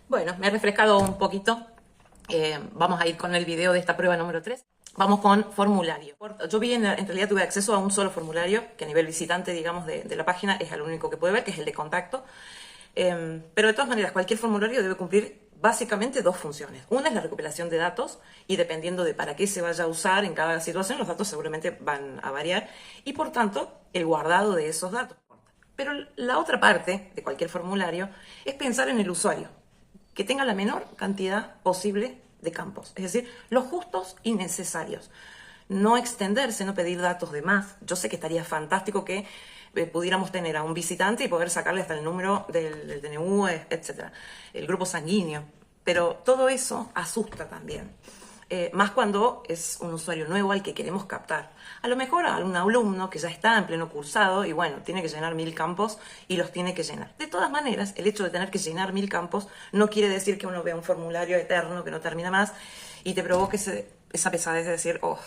Bueno, me he refrescado un poquito. Vamos a ir con el video de esta prueba número 3. Vamos con formulario. Yo vi, en realidad tuve acceso a un solo formulario, que a nivel visitante, digamos, de la página es el único que puede ver, que es el de contacto. Pero de todas maneras, cualquier formulario debe cumplir básicamente dos funciones. Una es la recopilación de datos y dependiendo de para qué se vaya a usar en cada situación, los datos seguramente van a variar y por tanto el guardado de esos datos. Pero la otra parte de cualquier formulario es pensar en el usuario, que tenga la menor cantidad posible de campos, es decir, los justos y necesarios. No extenderse, no pedir datos de más. Yo sé que estaría fantástico que pudiéramos tener a un visitante y poder sacarle hasta el número del DNU, etcétera, el grupo sanguíneo. Pero todo eso asusta también. Más cuando es un usuario nuevo al que queremos captar. A lo mejor a un alumno que ya está en pleno cursado y bueno, tiene que llenar 1000 campos y los tiene que llenar. De todas maneras, el hecho de tener que llenar 1000 campos no quiere decir que uno vea un formulario eterno que no termina más y te provoque esa pesadez de decir, oh.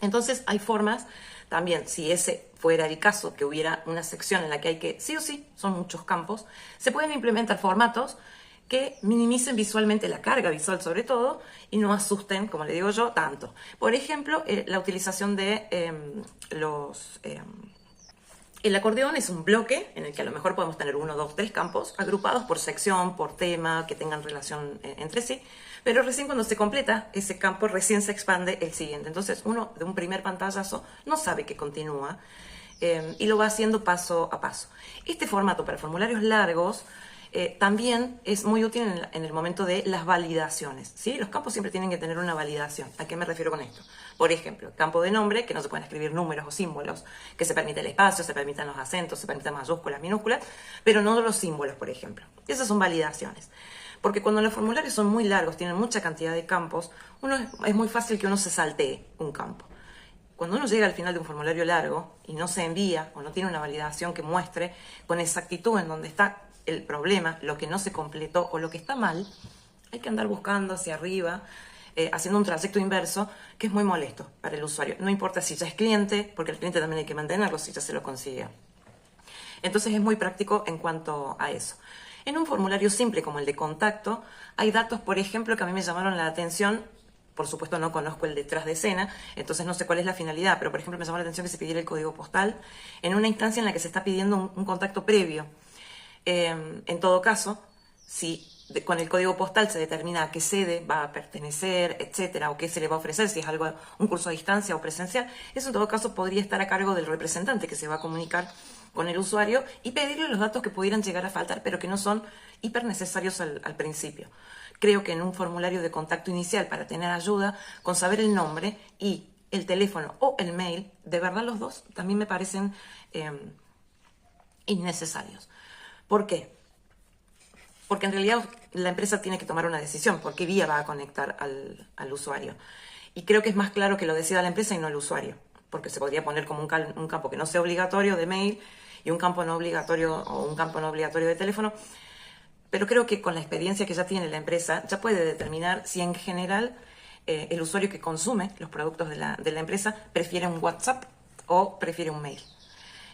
Entonces hay formas también, si ese fuera el caso, que hubiera una sección en la que hay que, sí o sí, son muchos campos, se pueden implementar formatos que minimicen visualmente la carga visual sobre todo y no asusten, como le digo yo, tanto. Por ejemplo, la utilización de el acordeón es un bloque en el que a lo mejor podemos tener 1, 2, 3 campos agrupados por sección, por tema, que tengan relación entre sí, pero recién cuando se completa ese campo, recién se expande el siguiente. Entonces uno de un primer pantallazo no sabe que continúa y lo va haciendo paso a paso. Este formato para formularios largos también es muy útil en el momento de las validaciones, ¿sí? Los campos siempre tienen que tener una validación. ¿A qué me refiero con esto? Por ejemplo, campo de nombre, que no se pueden escribir números o símbolos, que se permite el espacio, se permitan los acentos, se permitan mayúsculas, minúsculas, pero no los símbolos, por ejemplo. Esas son validaciones. Porque cuando los formularios son muy largos, tienen mucha cantidad de campos, es muy fácil que uno se saltee un campo. Cuando uno llega al final de un formulario largo y no se envía o no tiene una validación que muestre con exactitud en dónde está el problema, lo que no se completó o lo que está mal, hay que andar buscando hacia arriba, haciendo un trayecto inverso que es muy molesto para el usuario. No importa si ya es cliente, porque el cliente también hay que mantenerlo si ya se lo consigue. Entonces es muy práctico en cuanto a eso. En un formulario simple como el de contacto, hay datos, por ejemplo, que a mí me llamaron la atención. Por supuesto no conozco el detrás de escena, entonces no sé cuál es la finalidad, pero por ejemplo me llamó la atención que se pidiera el código postal en una instancia en la que se está pidiendo un contacto previo. En todo caso, si con el código postal se determina a qué sede va a pertenecer, etcétera, o qué se le va a ofrecer, si es algo, un curso a distancia o presencial, eso en todo caso podría estar a cargo del representante que se va a comunicar con el usuario y pedirle los datos que pudieran llegar a faltar, pero que no son hiper necesarios al principio. Creo que en un formulario de contacto inicial, para tener ayuda, con saber el nombre y el teléfono o el mail, de verdad los dos también me parecen innecesarios. ¿Por qué? Porque en realidad la empresa tiene que tomar una decisión, por qué vía va a conectar al usuario. Y creo que es más claro que lo decida la empresa y no el usuario, porque se podría poner como un campo que no sea obligatorio de mail y un campo no obligatorio o un campo no obligatorio de teléfono. Pero creo que con la experiencia que ya tiene la empresa, ya puede determinar si en general el usuario que consume los productos de la empresa prefiere un WhatsApp o prefiere un mail.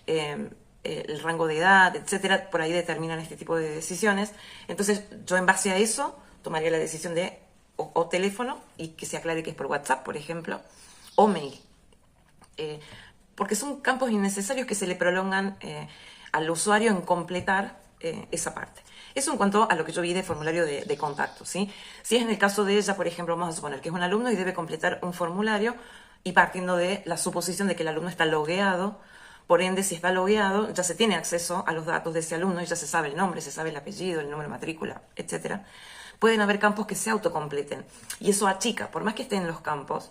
El rango de edad, etcétera, por ahí determinan este tipo de decisiones. Entonces, yo en base a eso tomaría la decisión de o teléfono y que se aclare que es por WhatsApp, por ejemplo, o mail. Porque son campos innecesarios que se le prolongan al usuario en completar esa parte. Eso en cuanto a lo que yo vi de formulario de contacto, ¿sí? Si es en el caso de ella, por ejemplo, vamos a suponer que es un alumno y debe completar un formulario y partiendo de la suposición de que el alumno está logueado, por ende, si está logueado, ya se tiene acceso a los datos de ese alumno y ya se sabe el nombre, se sabe el apellido, el número de matrícula, etc. Pueden haber campos que se autocompleten y eso achica, por más que estén en los campos,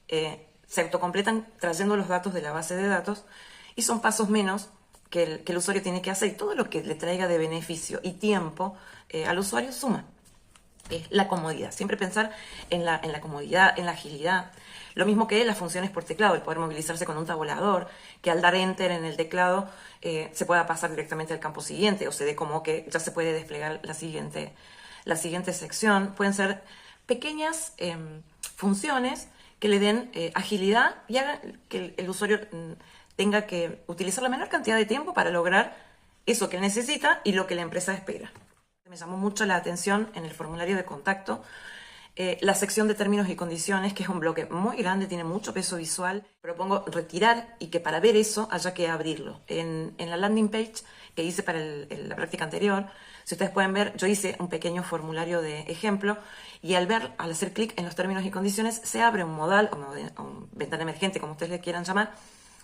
se autocompletan trayendo los datos de la base de datos y son pasos menos que el usuario tiene que hacer y todo lo que le traiga de beneficio y tiempo al usuario suma. La comodidad, siempre pensar en la comodidad, en la agilidad. Lo mismo que las funciones por teclado, el poder movilizarse con un tabulador, que al dar enter en el teclado se pueda pasar directamente al campo siguiente o se dé como que ya se puede desplegar la siguiente sección. Pueden ser pequeñas funciones que le den agilidad y hagan que el usuario tenga que utilizar la menor cantidad de tiempo para lograr eso que necesita y lo que la empresa espera. Me llamó mucho la atención en el formulario de contacto la sección de términos y condiciones, que es un bloque muy grande, tiene mucho peso visual. Propongo retirar y que para ver eso haya que abrirlo. En la landing page que hice para la práctica anterior, si ustedes pueden ver, yo hice un pequeño formulario de ejemplo y al hacer clic en los términos y condiciones, se abre un modal o ventana emergente, como ustedes le quieran llamar,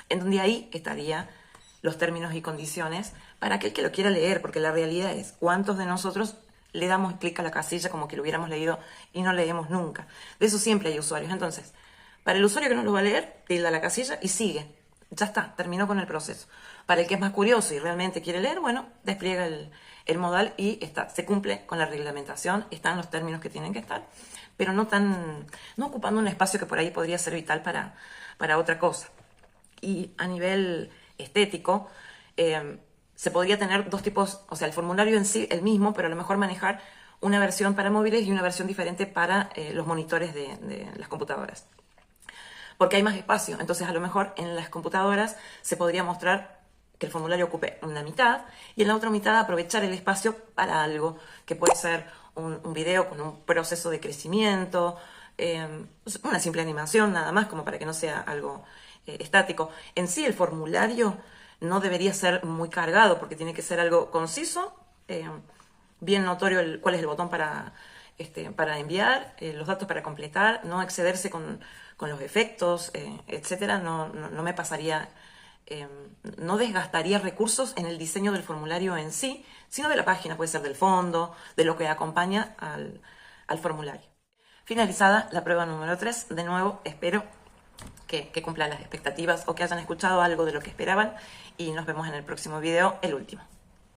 en donde ahí estaría los términos y condiciones para aquel que lo quiera leer, porque la realidad es, ¿cuántos de nosotros le damos clic a la casilla como que lo hubiéramos leído y no leemos nunca? De eso siempre hay usuarios. Entonces, para el usuario que no lo va a leer, tilda la casilla y sigue. Ya está, terminó con el proceso. Para el que es más curioso y realmente quiere leer, bueno, despliega el modal y se cumple con la reglamentación, están los términos que tienen que estar, pero no ocupando un espacio que por ahí podría ser vital para otra cosa. Y a nivel estético, se podría tener dos tipos, o sea, el formulario en sí el mismo, pero a lo mejor manejar una versión para móviles y una versión diferente para los monitores de las computadoras. Porque hay más espacio, entonces a lo mejor en las computadoras se podría mostrar que el formulario ocupe una mitad y en la otra mitad aprovechar el espacio para algo, que puede ser un video con un proceso de crecimiento, una simple animación nada más, como para que no sea algo estático. En sí el formulario no debería ser muy cargado porque tiene que ser algo conciso, bien notorio cuál es el botón para enviar, los datos para completar, no excederse con los efectos, etcétera. No me pasaría, no desgastaría recursos en el diseño del formulario en sí, sino de la página, puede ser del fondo, de lo que acompaña al formulario. Finalizada la prueba número 3, de nuevo espero que cumplan las expectativas o que hayan escuchado algo de lo que esperaban y nos vemos en el próximo video, el último.